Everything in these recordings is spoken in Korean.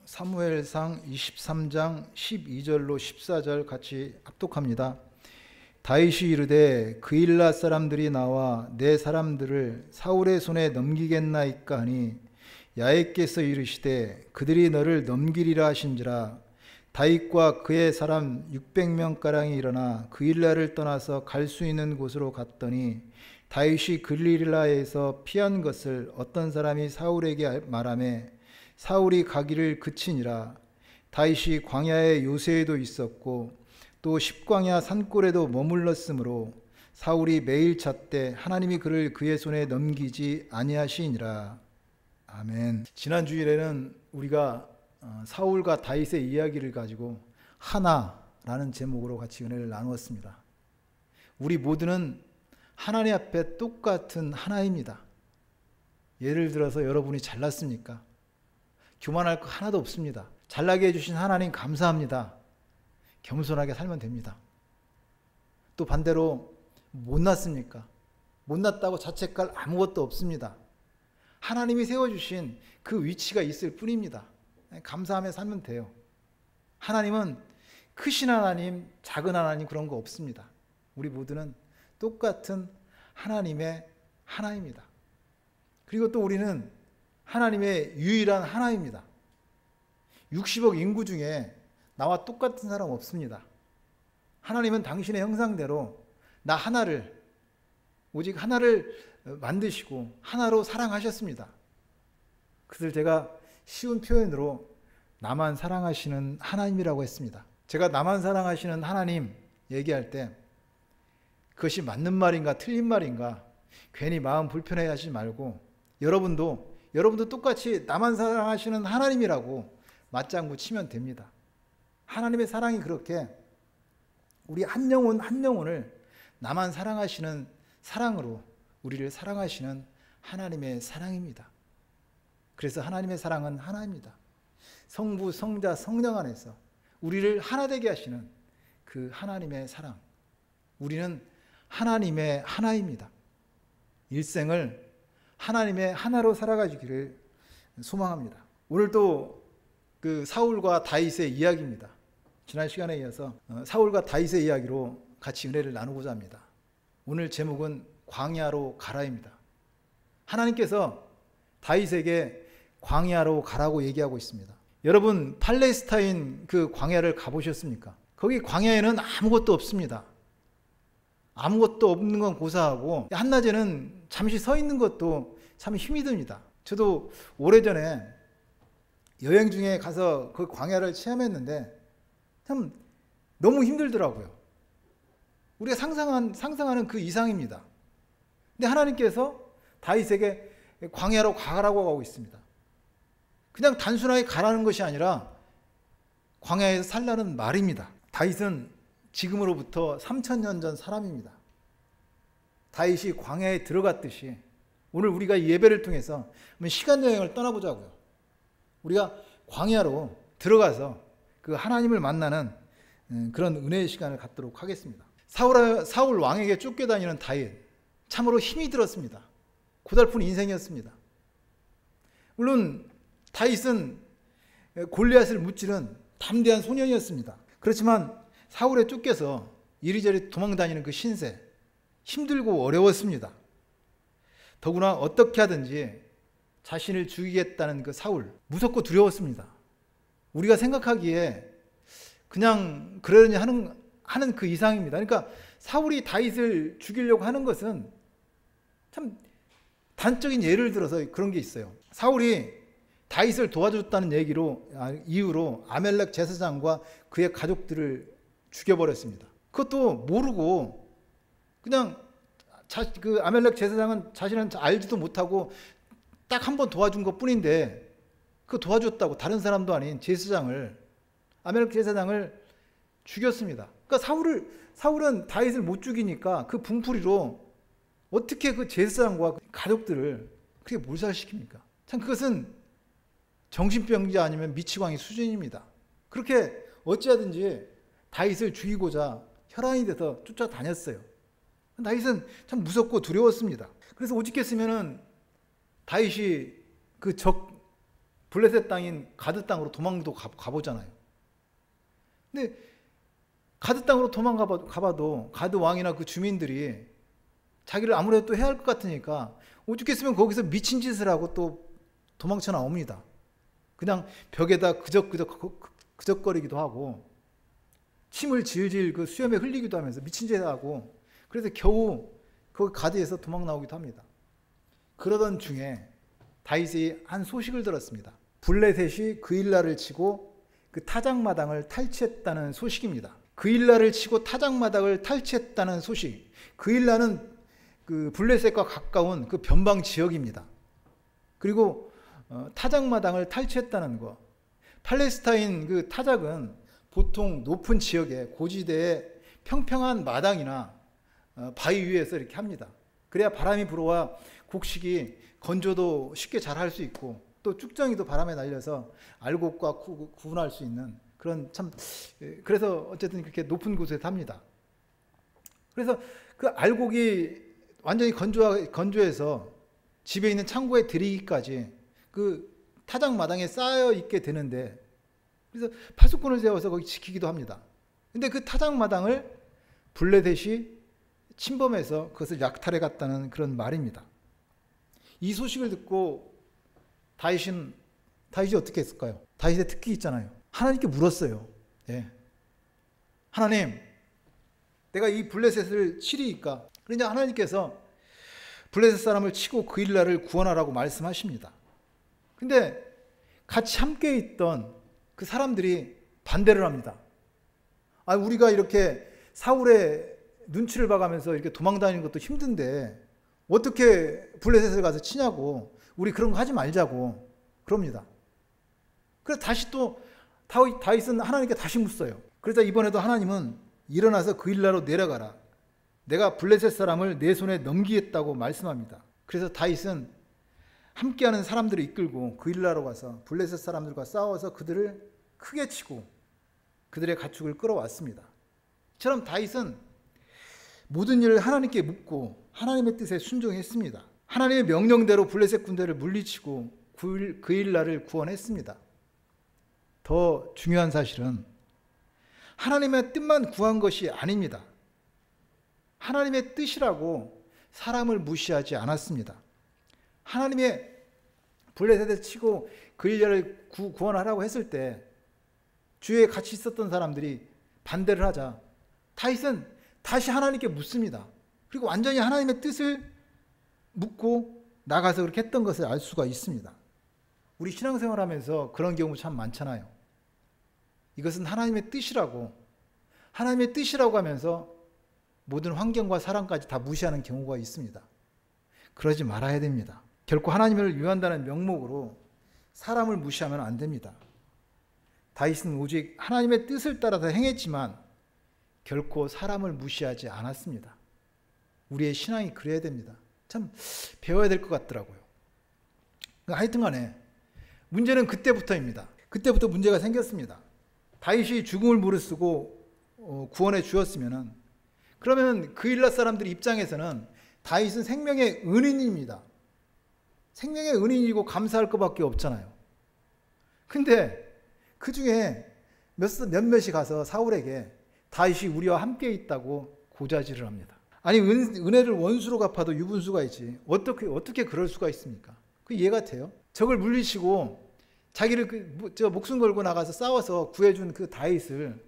사무엘상 23장 12절로 14절 같이 합독합니다. 다윗이 이르되 그일라 사람들이 나와 내 사람들을 사울의 손에 넘기겠나이까 하니 야훼께서 이르시되 그들이 너를 넘기리라 하신지라. 다윗과 그의 사람 600명가량이 일어나 그일라를 떠나서 갈 수 있는 곳으로 갔더니 다윗이 그일라에서 피한 것을 어떤 사람이 사울에게 말하매 사울이 가기를 그치니라. 다윗이 광야의 요새에도 있었고 또 십광야 산골에도 머물렀으므로 사울이 매일 찾되 하나님이 그를 그의 손에 넘기지 아니하시니라. 아멘. 지난 주일에는 우리가 사울과 다윗의 이야기를 가지고 하나라는 제목으로 같이 은혜를 나누었습니다. 우리 모두는 하나님 앞에 똑같은 하나입니다. 예를 들어서 여러분이 잘났습니까? 교만할 거 하나도 없습니다. 잘나게 해주신 하나님 감사합니다. 겸손하게 살면 됩니다. 또 반대로 못났습니까? 못났다고 자책할 아무것도 없습니다. 하나님이 세워주신 그 위치가 있을 뿐입니다. 감사하며 살면 돼요. 하나님은 크신 하나님, 작은 하나님 그런 거 없습니다. 우리 모두는 똑같은 하나님의 하나입니다. 그리고 또 우리는 하나님의 유일한 하나입니다. 60억 인구 중에 나와 똑같은 사람 없습니다. 하나님은 당신의 형상대로 나 하나를, 오직 하나를 만드시고 하나로 사랑하셨습니다. 그것을 제가 쉬운 표현으로 나만 사랑하시는 하나님이라고 했습니다. 제가 나만 사랑하시는 하나님 얘기할 때 그것이 맞는 말인가 틀린 말인가 괜히 마음 불편해 하지 말고 여러분도 똑같이 나만 사랑하시는 하나님이라고 맞장구 치면 됩니다. 하나님의 사랑이 그렇게 우리 한 영혼 한 영혼을 나만 사랑하시는 사랑으로 우리를 사랑하시는 하나님의 사랑입니다. 그래서 하나님의 사랑은 하나입니다. 성부, 성자, 성령 안에서 우리를 하나 되게 하시는 그 하나님의 사랑. 우리는 하나님의 하나입니다. 일생을 하나님의 하나로 살아가기를 소망합니다. 오늘 또 그 사울과 다윗의 이야기입니다. 지난 시간에 이어서 사울과 다윗의 이야기로 같이 은혜를 나누고자 합니다. 오늘 제목은 광야로 가라입니다. 하나님께서 다윗에게 광야로 가라고 얘기하고 있습니다. 여러분 팔레스타인 그 광야를 가보셨습니까? 거기 광야에는 아무것도 없습니다. 아무것도 없는 건 고사하고 한낮에는 잠시 서 있는 것도 참 힘이 듭니다. 저도 오래전에 여행 중에 가서 그 광야를 체험했는데 참 너무 힘들더라고요. 우리가 상상하는 그 이상입니다. 근데 하나님께서 다윗에게 광야로 가라고 하고 있습니다. 그냥 단순하게 가라는 것이 아니라 광야에서 살라는 말입니다. 다윗은 지금으로부터 3000년 전 사람입니다. 다윗이 광야에 들어갔듯이 오늘 우리가 예배를 통해서 시간 여행을 떠나보자고요. 우리가 광야로 들어가서 그 하나님을 만나는 그런 은혜의 시간을 갖도록 하겠습니다. 사울 왕에게 쫓겨다니는 다윗, 참으로 힘이 들었습니다. 고달픈 인생이었습니다. 물론 다윗은 골리앗을 무찌른 담대한 소년이었습니다. 그렇지만 사울에 쫓겨서 이리저리 도망다니는 그 신세, 힘들고 어려웠습니다. 더구나 어떻게 하든지 자신을 죽이겠다는 그 사울, 무섭고 두려웠습니다. 우리가 생각하기에 그냥 그러려니 하는 그 이상입니다. 그러니까 사울이 다윗을 죽이려고 하는 것은 참 단적인 예를 들어서 그런 게 있어요. 사울이 다윗을 도와줬다는 이유로 아멜렉 제사장과 그의 가족들을 죽여버렸습니다. 그것도 모르고 그냥 그 아멜렉 제사장은 자신은 알지도 못하고 딱 한 번 도와준 것 뿐인데 그 도와줬다고 다른 사람도 아닌 아멜렉 제사장을 죽였습니다. 그러니까 사울은 다윗을 못 죽이니까 그 분풀이로 어떻게 그 제사장과 그 가족들을 그렇게 몰살시킵니까? 참 그것은 정신병자 아니면 미치광이 수준입니다. 그렇게 어찌하든지 다윗을 죽이고자 혈안이 돼서 쫓아다녔어요. 다윗은 참 무섭고 두려웠습니다. 그래서 오직했으면은 다윗이 그 적 블레셋 땅인 가드 땅으로 도망도 가보잖아요. 근데 가드 땅으로 가봐도 가드 왕이나 그 주민들이 자기를 아무래도 또 해야 할 것 같으니까 오죽했으면 거기서 미친 짓을 하고 또 도망쳐 나옵니다. 그냥 벽에다 그적거리기도 하고 침을 질질 그 수염에 흘리기도 하면서 미친 짓을 하고, 그래서 겨우 그 가드에서 도망 나오기도 합니다. 그러던 중에 다윗이 한 소식을 들었습니다. 블레셋이 그일라를 치고 그 타작마당을 탈취했다는 소식입니다. 그일라를 치고 타작마당을 탈취했다는 소식. 그일라는 그 블레셋과 가까운 그 변방 지역입니다. 그리고 타작마당을 탈취했다는 거. 팔레스타인 그 타작은 보통 높은 지역에 고지대에 평평한 마당이나 바위 위에서 이렇게 합니다. 그래야 바람이 불어와 곡식이 건조도 쉽게 잘 할 수 있고, 또 쭉정이도 바람에 날려서 알곡과 구분할 수 있는 그런, 참, 그래서 어쨌든 그렇게 높은 곳에 삽니다. 그래서 그 알곡이 완전히 건조해서 집에 있는 창고에 들이기까지 그 타작 마당에 쌓여 있게 되는데, 그래서 파수꾼을 세워서 거기 지키기도 합니다. 근데 그 타작 마당을 블레셋이 침범해서 그것을 약탈해 갔다는 그런 말입니다. 이 소식을 듣고 다윗이 어떻게 했을까요? 다윗의 특기 있잖아요. 하나님께 물었어요. 예. 하나님, 내가 이 블레셋을 치리이까? 그러니까 하나님께서 블레셋 사람을 치고 그일라를 구원하라고 말씀하십니다. 근데 같이 함께 있던 그 사람들이 반대를 합니다. 우리가 이렇게 사울의 눈치를 봐가면서 이렇게 도망다니는 것도 힘든데 어떻게 블레셋을 가서 치냐고, 우리 그런 거 하지 말자고 그럽니다. 그래서 다시 또 다윗은 하나님께 다시 묻어요. 그래서 이번에도 하나님은 일어나서 그일라로 내려가라, 내가 블레셋 사람을 내 손에 넘기겠다고 말씀합니다. 그래서 다윗은 함께하는 사람들을 이끌고 그일라로 가서 블레셋 사람들과 싸워서 그들을 크게 치고 그들의 가축을 끌어왔습니다. 이처럼 다윗은 모든 일을 하나님께 묻고 하나님의 뜻에 순종했습니다. 하나님의 명령대로 블레셋 군대를 물리치고 그일라를 구원했습니다. 더 중요한 사실은 하나님의 뜻만 구한 것이 아닙니다. 하나님의 뜻이라고 사람을 무시하지 않았습니다. 하나님의 블레셋을 치고 그일라를 구원하라고 했을 때 주위에 같이 있었던 사람들이 반대를 하자 다윗은 다시 하나님께 묻습니다. 그리고 완전히 하나님의 뜻을 묻고 나가서 그렇게 했던 것을 알 수가 있습니다. 우리 신앙생활 하면서 그런 경우 참 많잖아요. 이것은 하나님의 뜻이라고 하면서 모든 환경과 사람까지 다 무시하는 경우가 있습니다. 그러지 말아야 됩니다. 결코 하나님을 위한다는 명목으로 사람을 무시하면 안 됩니다. 다윗은 오직 하나님의 뜻을 따라서 행했지만 결코 사람을 무시하지 않았습니다. 우리의 신앙이 그래야 됩니다. 참 배워야 될 것 같더라고요. 하여튼 간에 문제는 그때부터입니다. 그때부터 문제가 생겼습니다. 다윗이 죽음을 무릅쓰고 구원해 주었으면 그러면 그일라 사람들 입장에서는 다윗은 생명의 은인입니다. 생명의 은인이고 감사할 것밖에 없잖아요. 근데 그 중에 몇몇이 가서 사울에게 다윗이 우리와 함께 있다고 고자질을 합니다. 아니 은혜를 원수로 갚아도 유분수가 있지 어떻게 그럴 수가 있습니까? 그 이해가 돼요? 적을 물리치고 자기를 목숨 걸고 나가서 싸워서 구해준 그 다윗을,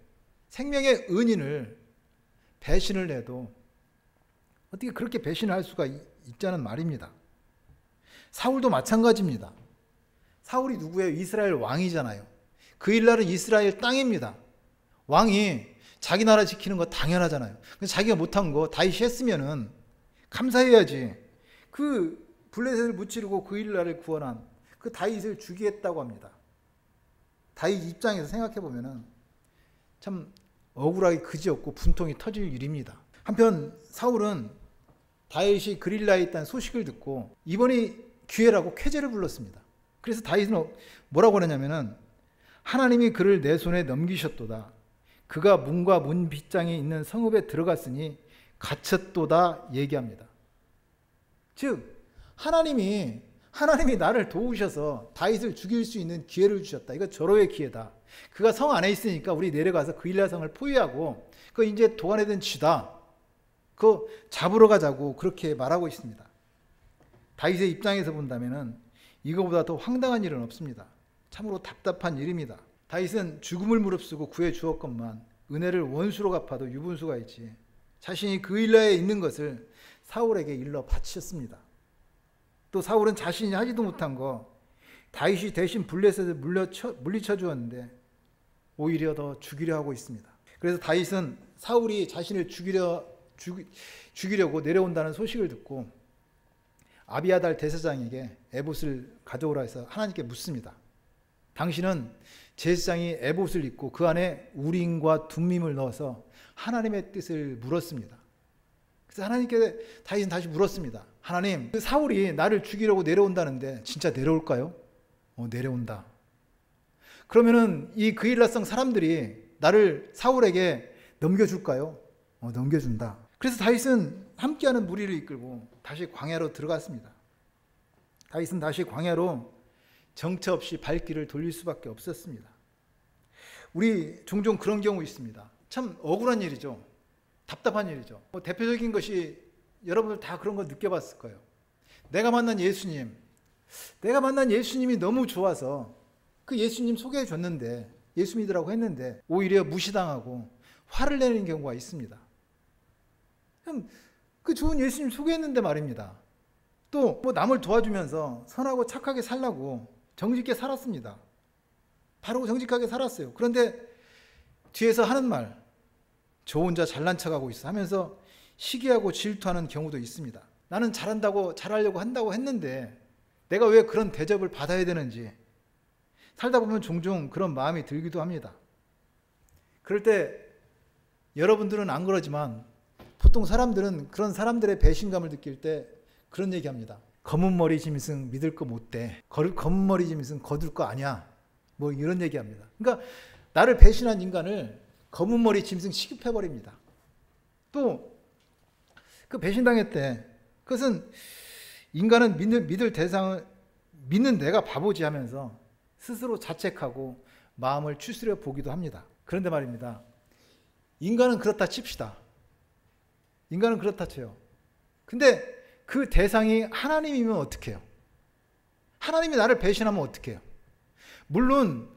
생명의 은인을 배신을 해도 어떻게 그렇게 배신을 할 수가 있자는 말입니다. 사울도 마찬가지입니다. 사울이 누구예요? 이스라엘 왕이잖아요. 그일라는 이스라엘 땅입니다. 왕이 자기 나라 지키는 거 당연하잖아요. 근데 자기가 못한 거 다윗이 했으면은 감사해야지. 그 블레셋을 무찌르고 그일라를 구원한 그 다윗을 죽이겠다고 합니다. 다윗 입장에서 생각해 보면은 참 억울하기 그지없고 분통이 터질 일입니다. 한편 사울은 다윗이 그릴라에 있다는 소식을 듣고 이번이 기회라고 쾌재를 불렀습니다. 그래서 다윗은 뭐라고 하냐면은 하나님이 그를 내 손에 넘기셨도다. 그가 문과 문 빗장이 있는 성읍에 들어갔으니 갇혔도다 얘기합니다. 즉 하나님이 하나님이 나를 도우셔서 다윗을 죽일 수 있는 기회를 주셨다. 이거 절호의 기회다. 그가 성 안에 있으니까 우리 내려가서 그일라 성을 포위하고 그 이제 도관에 쥐다. 그 잡으러 가자고 그렇게 말하고 있습니다. 다윗의 입장에서 본다면은 이거보다 더 황당한 일은 없습니다. 참으로 답답한 일입니다. 다윗은 죽음을 무릅쓰고 구해 주었건만 은혜를 원수로 갚아도 유분수가 있지. 자신이 그일라에 있는 것을 사울에게 일러 바치셨습니다. 또 사울은 자신이 하지도 못한 거 다윗이 대신 블레셋을 물리쳐 주었는데 오히려 더 죽이려 하고 있습니다. 그래서 다윗은 사울이 자신을 죽이려고 내려온다는 소식을 듣고 아비아달 대제사장에게 에봇을 가져오라 해서 하나님께 묻습니다. 당신은 제사장이 에봇을 입고 그 안에 우림과 둠밈을 넣어서 하나님의 뜻을 물었습니다. 그래서 하나님께 다윗은 다시 물었습니다. 하나님, 그 사울이 나를 죽이려고 내려온다는데 진짜 내려올까요? 내려온다. 그러면은 이 그일라성 사람들이 나를 사울에게 넘겨줄까요? 넘겨준다. 그래서 다윗은 함께하는 무리를 이끌고 다시 광야로 들어갔습니다. 다윗은 다시 광야로 정처 없이 발길을 돌릴 수밖에 없었습니다. 우리 종종 그런 경우 있습니다. 참 억울한 일이죠. 답답한 일이죠. 대표적인 것이 여러분들 다 그런 거 느껴봤을 거예요. 내가 만난 예수님이 너무 좋아서 그 예수님 소개해 줬는데 예수 믿으라고 했는데 오히려 무시당하고 화를 내는 경우가 있습니다. 그 좋은 예수님 소개했는데 말입니다. 또 뭐 남을 도와주면서 선하고 착하게 살라고 정직하게 살았습니다. 바르고 정직하게 살았어요. 그런데 뒤에서 하는 말, 저 혼자 잘난 척하고 있어 하면서 시기하고 질투하는 경우도 있습니다. 나는 잘하려고 한다고 했는데 내가 왜 그런 대접을 받아야 되는지 살다 보면 종종 그런 마음이 들기도 합니다. 그럴 때 여러분들은 안 그러지만 보통 사람들은 그런 사람들의 배신감을 느낄 때 그런 얘기합니다. 검은 머리 짐승 믿을 거 못 돼. 검은 머리 짐승 거둘 거 아니야. 뭐 이런 얘기합니다. 그러니까 나를 배신한 인간을 검은 머리 짐승 취급해버립니다. 또 그 배신당했대. 그것은 인간은 믿을 대상을 믿는 내가 바보지 하면서 스스로 자책하고 마음을 추스려 보기도 합니다. 그런데 말입니다. 인간은 그렇다 칩시다. 인간은 그렇다 쳐요. 근데 그 대상이 하나님이면 어떻게 해요? 하나님이 나를 배신하면 어떻게 해요? 물론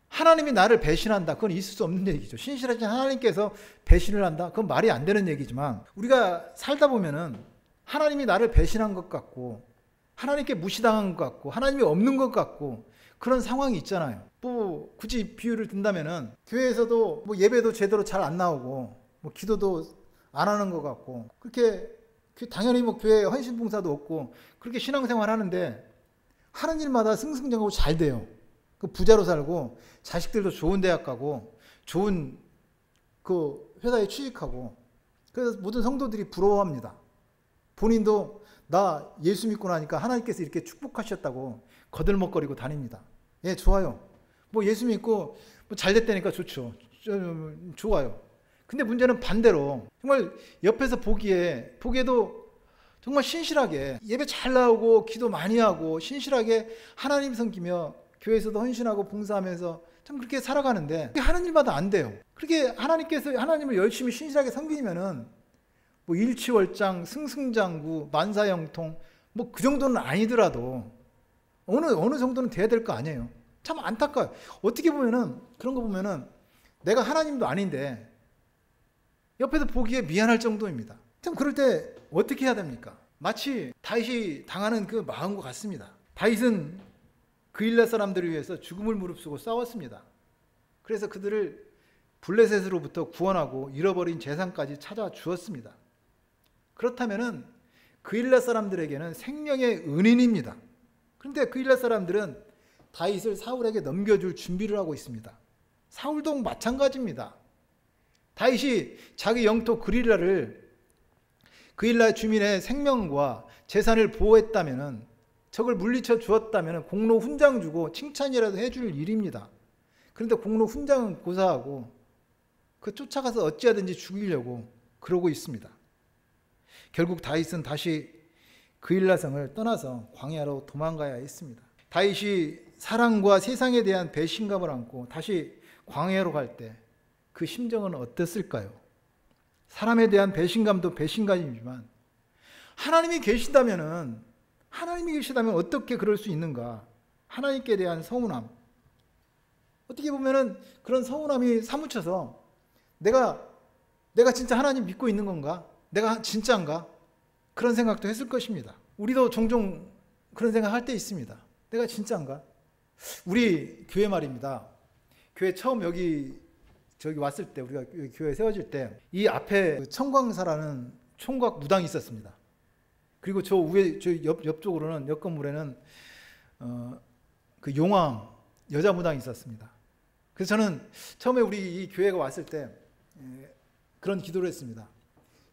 하나님이 나를 배신한다. 그건 있을 수 없는 얘기죠. 신실하신 하나님께서 배신을 한다. 그건 말이 안 되는 얘기지만 우리가 살다 보면은 하나님이 나를 배신한 것 같고 하나님께 무시당한 것 같고 하나님이 없는 것 같고 그런 상황이 있잖아요. 뭐 굳이 비유를 든다면은 교회에서도 뭐 예배도 제대로 잘 안 나오고 뭐 기도도 안 하는 것 같고 그렇게 당연히 뭐 교회에 헌신봉사도 없고 그렇게 신앙생활 하는데 하는 일마다 승승장구하고 잘 돼요. 그 부자로 살고 자식들도 좋은 대학 가고 좋은 그 회사에 취직하고 그래서 모든 성도들이 부러워합니다. 본인도 나 예수 믿고 나니까 하나님께서 이렇게 축복하셨다고 거들먹거리고 다닙니다. 예, 좋아요. 뭐 예수 믿고 뭐 잘 됐다니까 좋죠. 좋아요. 근데 문제는 반대로 정말 옆에서 보기에도 정말 신실하게 예배 잘 나오고 기도 많이 하고 신실하게 하나님 섬기며 교회에서도 헌신하고 봉사하면서 참 그렇게 살아가는데 하는 일마다 안 돼요. 그렇게 하나님께서 하나님을 열심히 신실하게 섬기면은 뭐 일취월장, 승승장구, 만사형통 뭐 그 정도는 아니더라도 어느 정도는 돼야 될 거 아니에요. 참 안타까워요. 어떻게 보면은 그런 거 보면은 내가 하나님도 아닌데 옆에서 보기에 미안할 정도입니다. 참 그럴 때 어떻게 해야 됩니까? 마치 다윗이 당하는 그 마음과 같습니다. 다윗은 그일라 사람들을 위해서 죽음을 무릅쓰고 싸웠습니다. 그래서 그들을 블레셋으로부터 구원하고 잃어버린 재산까지 찾아주었습니다. 그렇다면은 그일라 사람들에게는 생명의 은인입니다. 그런데 그일라 사람들은 다윗을 사울에게 넘겨줄 준비를 하고 있습니다. 사울도 마찬가지입니다. 다윗이 자기 영토 그일라 주민의 생명과 재산을 보호했다면은 적을 물리쳐 주었다면 공로 훈장 주고 칭찬이라도 해줄 일입니다. 그런데 공로 훈장은 고사하고 그 쫓아가서 어찌하든지 죽이려고 그러고 있습니다. 결국 다윗은 다시 그일라성을 떠나서 광야로 도망가야 했습니다. 다윗이 사랑과 세상에 대한 배신감을 안고 다시 광야로 갈 때 그 심정은 어땠을까요? 사람에 대한 배신감도 배신감이지만 하나님이 계시다면 어떻게 그럴 수 있는가? 하나님께 대한 서운함. 어떻게 보면은 그런 서운함이 사무쳐서 내가 진짜 하나님 믿고 있는 건가? 내가 진짜인가? 그런 생각도 했을 것입니다. 우리도 종종 그런 생각할 때 있습니다. 내가 진짜인가? 우리 교회 말입니다. 교회 처음 저기 왔을 때, 우리가 교회 세워질 때 이 앞에 청광사라는 총각 무당이 있었습니다. 그리고 저 옆쪽으로는, 옆 건물에는 그 용왕 여자 무당이 있었습니다. 그래서 저는 처음에 우리 이 교회가 왔을 때 그런 기도를 했습니다.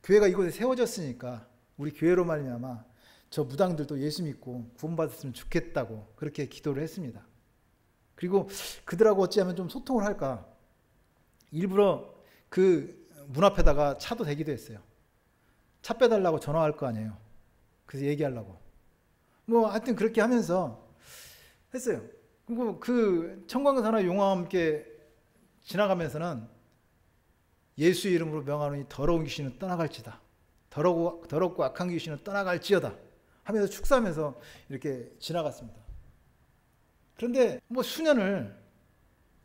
교회가 이곳에 세워졌으니까 우리 교회로 말미암아 저 무당들도 예수 믿고 구원받았으면 좋겠다고 그렇게 기도를 했습니다. 그리고 그들하고 어찌하면 좀 소통을 할까 일부러 그 문 앞에다가 차도 대기도 했어요. 차 빼달라고 전화할 거 아니에요. 그래서 얘기하려고. 하여튼 그렇게 하면서 했어요. 그리고 그 청광사나 용왕과 함께 지나가면서는 예수 이름으로 명하노니 더러운 귀신은 떠나갈지다. 더럽고 악한 귀신은 떠나갈지어다. 하면서 축사하면서 이렇게 지나갔습니다. 그런데 수년을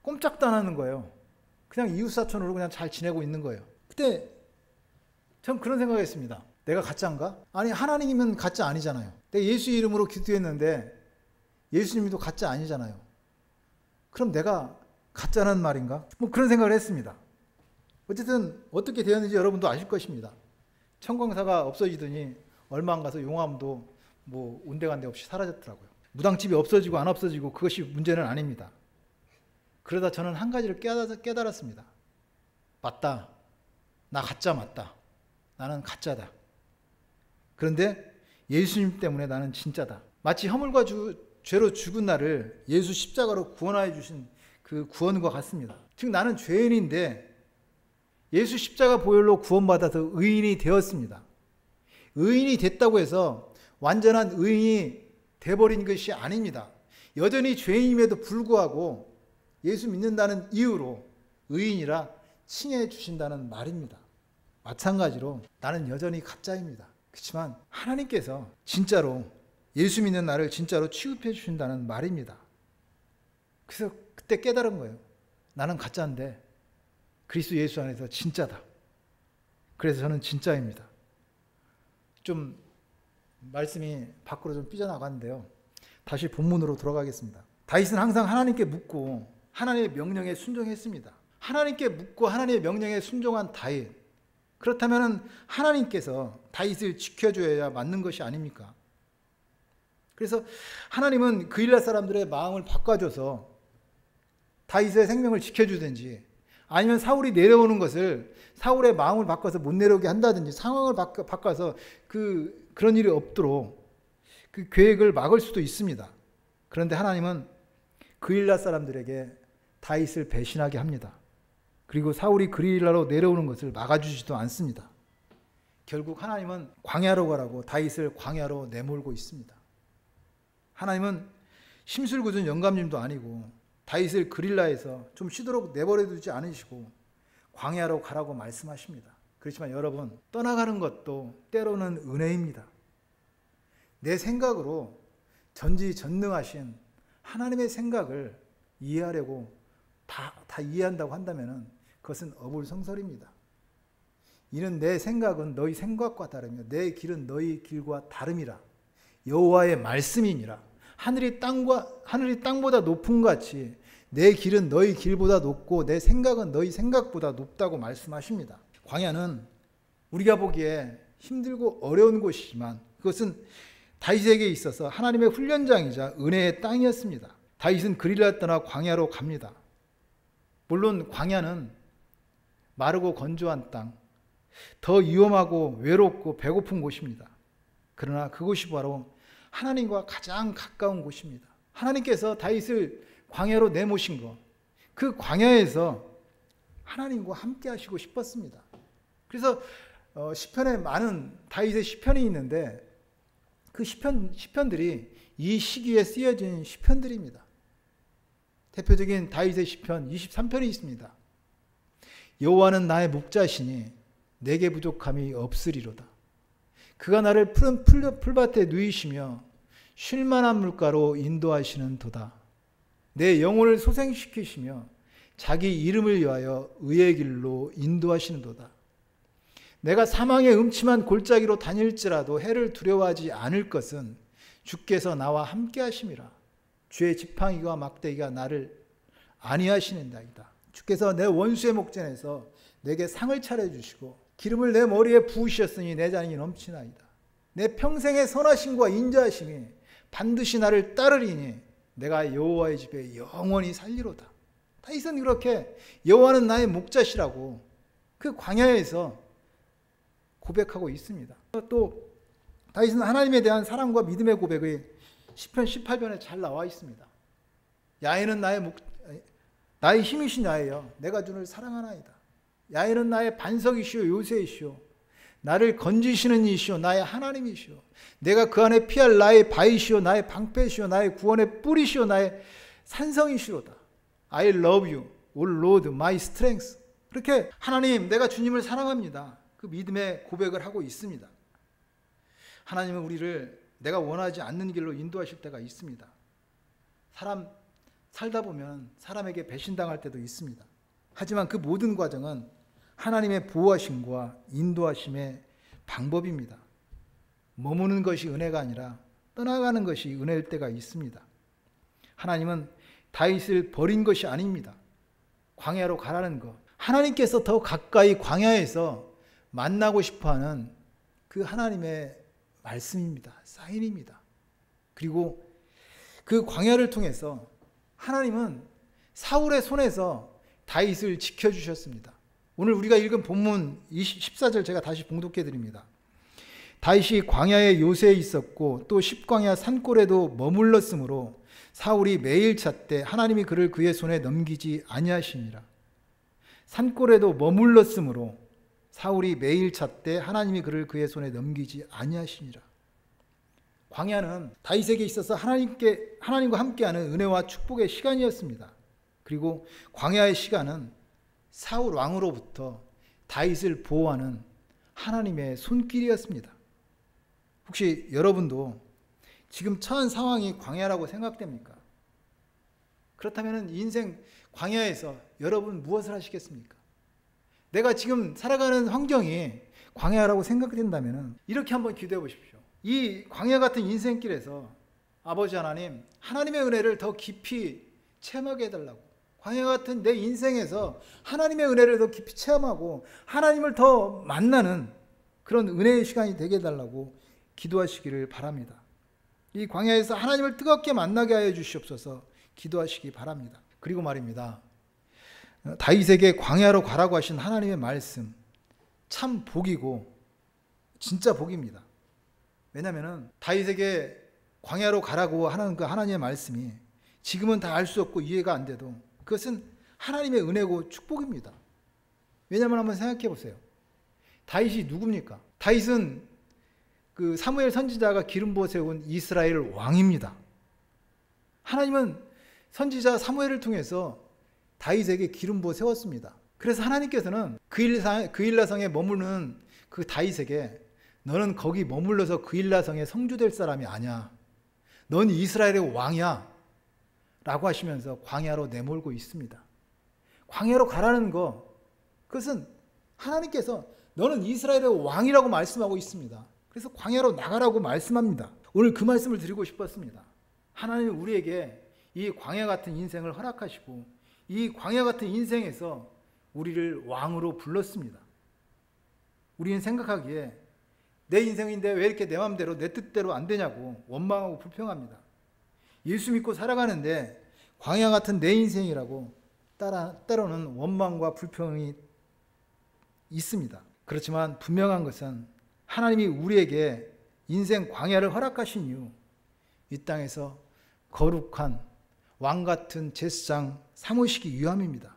꼼짝도 안 하는 거예요. 그냥 이웃사촌으로 그냥 잘 지내고 있는 거예요. 그때 전 그런 생각했습니다. 내가 가짜인가? 아니, 하나님이면 가짜 아니잖아요. 내가 예수 이름으로 기도했는데 예수님도 가짜 아니잖아요. 그럼 내가 가짜라는 말인가? 그런 생각을 했습니다. 어쨌든 어떻게 되었는지 여러분도 아실 것입니다. 청광사가 없어지더니 얼마 안 가서 용암도 온데간데 없이 사라졌더라고요. 무당집이 없어지고 안 없어지고 그것이 문제는 아닙니다. 그러다 저는 한 가지를 깨달았습니다. 맞다. 나 가짜 맞다. 나는 가짜다. 그런데 예수님 때문에 나는 진짜다. 마치 허물과 죄로 죽은 나를 예수 십자가로 구원하여 주신 그 구원과 같습니다. 즉 나는 죄인인데 예수 십자가 보혈로 구원받아서 의인이 되었습니다. 의인이 됐다고 해서 완전한 의인이 돼버린 것이 아닙니다. 여전히 죄인임에도 불구하고 예수 믿는다는 이유로 의인이라 칭해 주신다는 말입니다. 마찬가지로 나는 여전히 가짜입니다. 그렇지만 하나님께서 진짜로 예수 믿는 나를 진짜로 취급해 주신다는 말입니다. 그래서 그때 깨달은 거예요. 나는 가짜인데 그리스도 예수 안에서 진짜다. 그래서 저는 진짜입니다. 좀 말씀이 밖으로 좀 삐져나갔는데요. 다시 본문으로 돌아가겠습니다. 다윗은 항상 하나님께 묻고 하나님의 명령에 순종했습니다. 하나님께 묻고 하나님의 명령에 순종한 다윗. 그렇다면 하나님께서 다윗을 지켜줘야 맞는 것이 아닙니까? 그래서 하나님은 그일라 사람들의 마음을 바꿔줘서 다윗의 생명을 지켜주든지 아니면 사울이 내려오는 것을 사울의 마음을 바꿔서 못 내려오게 한다든지 상황을 바꿔서 그런 일이 없도록 그 계획을 막을 수도 있습니다. 그런데 하나님은 그일라 사람들에게 다윗을 배신하게 합니다. 그리고 사울이 그일라로 내려오는 것을 막아주지도 않습니다. 결국 하나님은 광야로 가라고 다윗을 광야로 내몰고 있습니다. 하나님은 심술궂은 영감님도 아니고 다윗을 그릴라에서 좀 쉬도록 내버려두지 않으시고 광야로 가라고 말씀하십니다. 그렇지만 여러분, 떠나가는 것도 때로는 은혜입니다. 내 생각으로 전지전능하신 하나님의 생각을 이해하려고 다 이해한다고 한다면 그것은 어불성설입니다. 이는 내 생각은 너희 생각과 다르며 내 길은 너희 길과 다름이라. 여호와의 말씀이니라. 하늘이 땅보다 높은 것 같이 내 길은 너희 길보다 높고 내 생각은 너희 생각보다 높다고 말씀하십니다. 광야는 우리가 보기에 힘들고 어려운 곳이지만 그것은 다윗에게 있어서 하나님의 훈련장이자 은혜의 땅이었습니다. 다윗은 그릴라 떠나 광야로 갑니다. 물론 광야는 마르고 건조한 땅, 더 위험하고 외롭고 배고픈 곳입니다. 그러나 그곳이 바로 하나님과 가장 가까운 곳입니다. 하나님께서 다윗을 광야로 내모신 것, 그 광야에서 하나님과 함께 하시고 싶었습니다. 그래서 시편에 많은 다윗의 시편이 있는데 그 시편들이 이 시기에 쓰여진 시편들입니다. 대표적인 다윗의 시편 23편이 있습니다. 여호와는 나의 목자시니 내게 부족함이 없으리로다. 그가 나를 푸른 풀밭에 누이시며 쉴만한 물가로 인도하시는 도다. 내 영혼을 소생시키시며 자기 이름을 위하여 의의 길로 인도하시는 도다. 내가 사망의 음침한 골짜기로 다닐지라도 해를 두려워하지 않을 것은 주께서 나와 함께 하심이라. 주의 지팡이와 막대기가 나를 안위하시는다이다. 주께서 내 원수의 목전에서 내게 상을 차려주시고 기름을 내 머리에 부으셨으니 내 잔이 넘치나이다. 내 평생의 선하심과 인자하심이 반드시 나를 따르리니 내가 여호와의 집에 영원히 살리로다. 다윗은 그렇게 여호와는 나의 목자시라고 그 광야에서 고백하고 있습니다. 또 다윗은 하나님에 대한 사랑과 믿음의 고백이 시편 18편에 잘 나와 있습니다. 야훼는 나의 힘이신 야훼여 내가 주를 사랑하나이다. 야훼는 나의 반석이시오 요새이시오 나를 건지시는 이시오 나의 하나님이시오 내가 그 안에 피할 나의 바위시오 나의 방패시오 나의 구원의 뿌리시오 나의 산성이시로다. I love you, O Lord, my strength. 그렇게 하나님 내가 주님을 사랑합니다. 그 믿음의 고백을 하고 있습니다. 하나님은 우리를 내가 원하지 않는 길로 인도하실 때가 있습니다. 사람 살다 보면 사람에게 배신당할 때도 있습니다. 하지만 그 모든 과정은 하나님의 보호하심과 인도하심의 방법입니다. 머무는 것이 은혜가 아니라 떠나가는 것이 은혜일 때가 있습니다. 하나님은 다윗을 버린 것이 아닙니다. 광야로 가라는 것. 하나님께서 더 가까이 광야에서 만나고 싶어하는 그 하나님의 말씀입니다. 사인입니다. 그리고 그 광야를 통해서 하나님은 사울의 손에서 다윗을 지켜주셨습니다. 오늘 우리가 읽은 본문 14절 제가 다시 봉독해 드립니다. 다윗이 광야에 요새에 있었고 또 십광야 산골에도 머물렀으므로 사울이 매일 찾되 하나님이 그를 그의 손에 넘기지 아니하시니라. 산골에도 머물렀으므로 사울이 매일 찾되 하나님이 그를 그의 손에 넘기지 아니하시니라. 광야는 다윗에게 있어서 하나님과 함께하는 은혜와 축복의 시간이었습니다. 그리고 광야의 시간은 사울 왕으로부터 다윗을 보호하는 하나님의 손길이었습니다. 혹시 여러분도 지금 처한 상황이 광야라고 생각됩니까? 그렇다면 인생 광야에서 여러분 무엇을 하시겠습니까? 내가 지금 살아가는 환경이 광야라고 생각된다면 이렇게 한번 기도해 보십시오. 이 광야 같은 인생길에서 아버지 하나님, 하나님의 은혜를 더 깊이 체험하게 해달라고, 광야 같은 내 인생에서 하나님의 은혜를 더 깊이 체험하고 하나님을 더 만나는 그런 은혜의 시간이 되게 해달라고 기도하시기를 바랍니다. 이 광야에서 하나님을 뜨겁게 만나게 하여 주시옵소서 기도하시기 바랍니다. 그리고 말입니다. 다윗에게 광야로 가라고 하신 하나님의 말씀 참 복이고 진짜 복입니다. 왜냐하면 다윗에게 광야로 가라고 하는 그 하나님의 말씀이 지금은 다 알 수 없고 이해가 안 돼도 그것은 하나님의 은혜고 축복입니다. 왜냐하면 한번 생각해 보세요. 다윗이 누굽니까? 다윗은 그 사무엘 선지자가 기름 부어 세운 이스라엘 왕입니다. 하나님은 선지자 사무엘을 통해서 다윗에게 기름 부어 세웠습니다. 그래서 하나님께서는 그일라성에 머무르는 그 다윗에게 너는 거기 머물러서 그일라성에 성주될 사람이 아니야. 넌 이스라엘의 왕이야. 라고 하시면서 광야로 내몰고 있습니다. 광야로 가라는 거, 그것은 하나님께서 너는 이스라엘의 왕이라고 말씀하고 있습니다. 그래서 광야로 나가라고 말씀합니다. 오늘 그 말씀을 드리고 싶었습니다. 하나님은 우리에게 이 광야 같은 인생을 허락하시고 이 광야 같은 인생에서 우리를 왕으로 불렀습니다. 우리는 생각하기에 내 인생인데 왜 이렇게 내 마음대로 내 뜻대로 안 되냐고 원망하고 불평합니다. 예수 믿고 살아가는데 광야 같은 내 인생이라고 때로는 원망과 불평이 있습니다. 그렇지만 분명한 것은 하나님이 우리에게 인생 광야를 허락하신 이유, 이 땅에서 거룩한 왕 같은 제사장 삼으시기 위함입니다.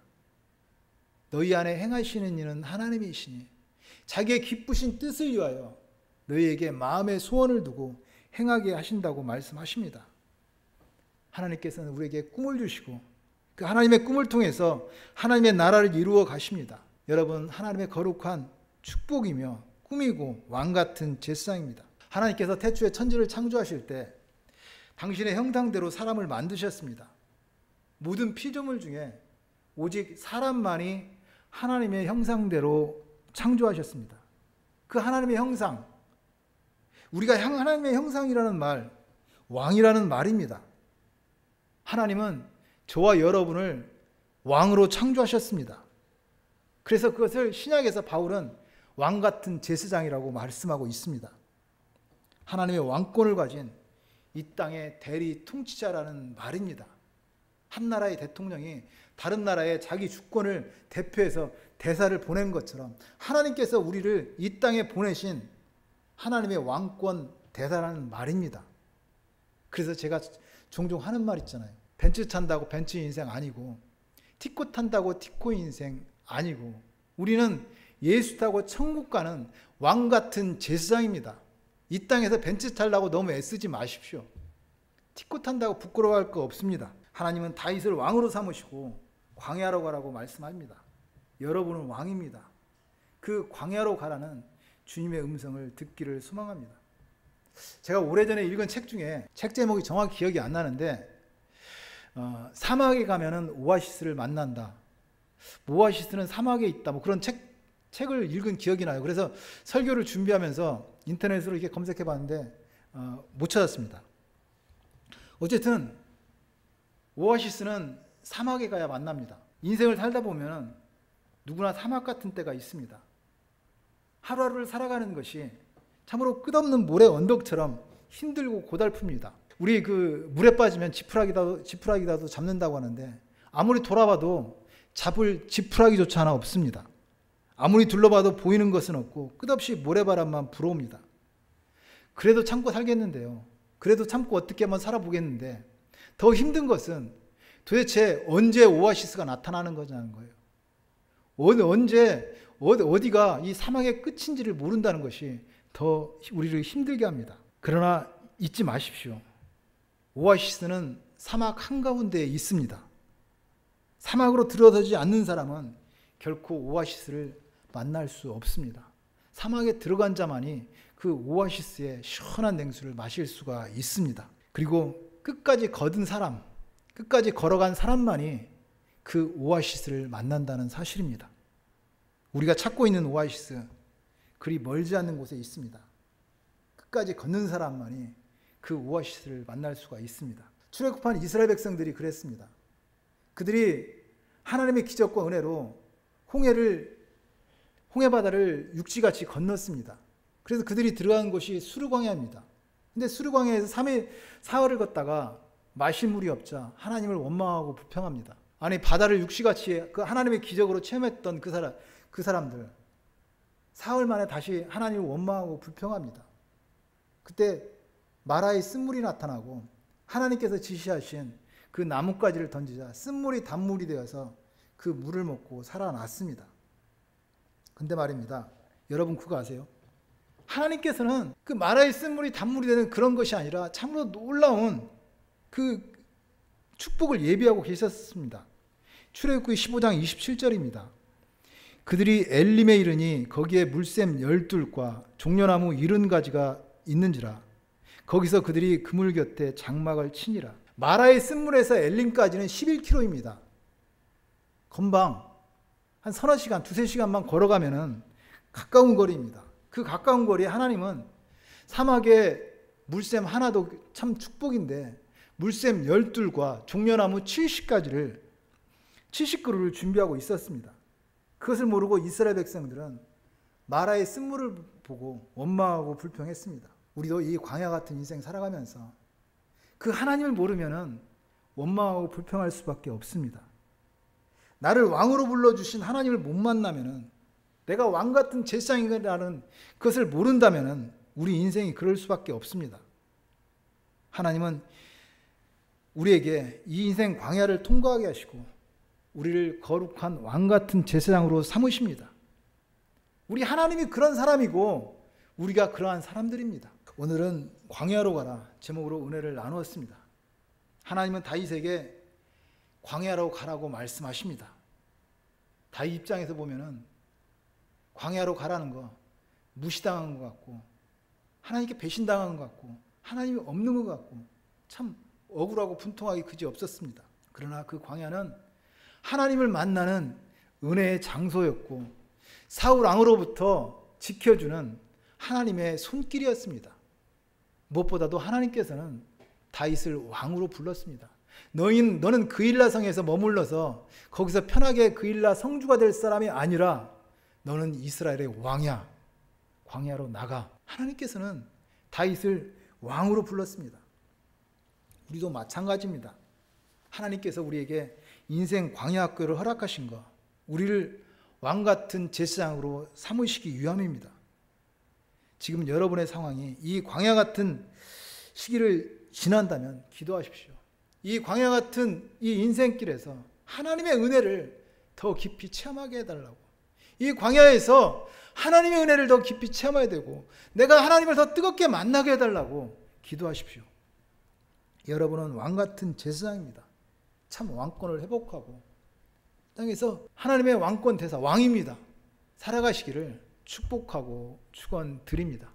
너희 안에 행하시는 이는 하나님이시니 자기의 기쁘신 뜻을 위하여 너희에게 마음의 소원을 두고 행하게 하신다고 말씀하십니다. 하나님께서는 우리에게 꿈을 주시고 그 하나님의 꿈을 통해서 하나님의 나라를 이루어 가십니다. 여러분, 하나님의 거룩한 축복이며 꿈이고 왕같은 제사장입니다. 하나님께서 태초에 천지를 창조하실 때 당신의 형상대로 사람을 만드셨습니다. 모든 피조물 중에 오직 사람만이 하나님의 형상대로 창조하셨습니다. 그 하나님의 형상, 우리가 하나님의 형상이라는 말, 왕이라는 말입니다. 하나님은 저와 여러분을 왕으로 창조하셨습니다. 그래서 그것을 신약에서 바울은 왕같은 제사장이라고 말씀하고 있습니다. 하나님의 왕권을 가진 이 땅의 대리 통치자라는 말입니다. 한 나라의 대통령이 다른 나라에 자기 주권을 대표해서 대사를 보낸 것처럼 하나님께서 우리를 이 땅에 보내신 하나님의 왕권 대사라는 말입니다. 그래서 제가 종종 하는 말 있잖아요. 벤츠 탄다고 벤츠 인생 아니고, 티코 탄다고 티코 인생 아니고, 우리는 예수 타고 천국 가는 왕 같은 제사장입니다. 이 땅에서 벤츠 타려고 너무 애쓰지 마십시오. 티코 탄다고 부끄러워할 거 없습니다. 하나님은 다윗을 왕으로 삼으시고 광야로 가라고 말씀합니다. 여러분은 왕입니다. 그 광야로 가라는 주님의 음성을 듣기를 소망합니다. 제가 오래전에 읽은 책 중에, 책 제목이 정확히 기억이 안 나는데, 사막에 가면은 오아시스를 만난다, 오아시스는 사막에 있다, 뭐 그런 책을 읽은 기억이 나요. 그래서 설교를 준비하면서 인터넷으로 이렇게 검색해 봤는데 못 찾았습니다. 어쨌든 오아시스는 사막에 가야 만납니다. 인생을 살다 보면 누구나 사막 같은 때가 있습니다. 하루하루를 살아가는 것이 참으로 끝없는 모래 언덕처럼 힘들고 고달픕니다. 우리 그 물에 빠지면 지푸라기라도 잡는다고 하는데, 아무리 돌아봐도 잡을 지푸라기조차 하나 없습니다. 아무리 둘러봐도 보이는 것은 없고 끝없이 모래바람만 불어옵니다. 그래도 참고 살겠는데요. 그래도 참고 어떻게 한번 살아보겠는데, 더 힘든 것은 도대체 언제 오아시스가 나타나는 거냐는 거예요. 언제 어디가 이 사막의 끝인지를 모른다는 것이 더 우리를 힘들게 합니다. 그러나 잊지 마십시오. 오아시스는 사막 한가운데에 있습니다. 사막으로 들어서지 않는 사람은 결코 오아시스를 만날 수 없습니다. 사막에 들어간 자만이 그 오아시스의 시원한 냉수를 마실 수가 있습니다. 그리고 끝까지 거둔 사람, 끝까지 걸어간 사람만이 그 오아시스를 만난다는 사실입니다. 우리가 찾고 있는 오아시스, 그리 멀지 않는 곳에 있습니다. 끝까지 걷는 사람만이 그 오아시스를 만날 수가 있습니다. 출애굽한 이스라엘 백성들이 그랬습니다. 그들이 하나님의 기적과 은혜로 홍해바다를 육지같이 건넜습니다. 그래서 그들이 들어간 곳이 수르광야입니다. 근데 수르광야에서 4일을 걷다가 마실 물이 없자 하나님을 원망하고 불평합니다. 아니, 바다를 육지같이 그 하나님의 기적으로 체험했던 그 사람들, 사흘 만에 다시 하나님을 원망하고 불평합니다. 그때 마라의 쓴물이 나타나고 하나님께서 지시하신 그 나뭇가지를 던지자 쓴물이 단물이 되어서 그 물을 먹고 살아났습니다. 근데 말입니다, 여러분 그거 아세요? 하나님께서는 그 마라의 쓴물이 단물이 되는 그런 것이 아니라 참으로 놀라운 그 축복을 예비하고 계셨습니다. 출애굽기 15장 27절입니다. 그들이 엘림에 이르니 거기에 물샘 12과 종려나무 70가지가 있는지라. 거기서 그들이 그물 곁에 장막을 치니라. 마라의 쓴물에서 엘림까지는 11km입니다. 금방 한 서너 시간, 두세 시간만 걸어가면은 가까운 거리입니다. 그 가까운 거리에 하나님은 사막에 물샘 하나도 참 축복인데 물샘 12과 종려나무 70그루를 준비하고 있었습니다. 그것을 모르고 이스라엘 백성들은 마라의 쓴물을 보고 원망하고 불평했습니다. 우리도 이 광야 같은 인생 살아가면서 그 하나님을 모르면은 원망하고 불평할 수밖에 없습니다. 나를 왕으로 불러주신 하나님을 못 만나면은, 내가 왕 같은 제사장이라는 그것을 모른다면은 우리 인생이 그럴 수밖에 없습니다. 하나님은 우리에게 이 인생 광야를 통과하게 하시고 우리를 거룩한 왕 같은 제사장으로 삼으십니다. 우리 하나님이 그런 사람이고 우리가 그러한 사람들입니다. 오늘은 광야로 가라 제목으로 은혜를 나누었습니다. 하나님은 다윗에게 광야로 가라고 말씀하십니다. 다윗 입장에서 보면은 광야로 가라는 거 무시당한 것 같고 하나님께 배신당한 것 같고 하나님이 없는 것 같고 참 억울하고 분통하기 그지없었습니다. 그러나 그 광야는 하나님을 만나는 은혜의 장소였고 사울 왕으로부터 지켜주는 하나님의 손길이었습니다. 무엇보다도 하나님께서는 다윗을 왕으로 불렀습니다. 너는 그일라 성에서 머물러서 거기서 편하게 그일라 성주가 될 사람이 아니라 너는 이스라엘의 왕이야. 광야로 나가. 하나님께서는 다윗을 왕으로 불렀습니다. 우리도 마찬가지입니다. 하나님께서 우리에게 인생 광야 학교를 허락하신 거, 우리를 왕 같은 제사장으로 삼으시기 위함입니다. 지금 여러분의 상황이 이 광야 같은 시기를 지난다면 기도하십시오. 이 광야 같은 이 인생길에서 하나님의 은혜를 더 깊이 체험하게 해달라고. 이 광야에서 하나님의 은혜를 더 깊이 체험해야 되고 내가 하나님을 더 뜨겁게 만나게 해달라고 기도하십시오. 여러분은 왕 같은 제사장입니다. 참 왕권을 회복하고 땅에서 하나님의 왕권 대사 왕입니다. 살아가시기를 축복하고 축원드립니다.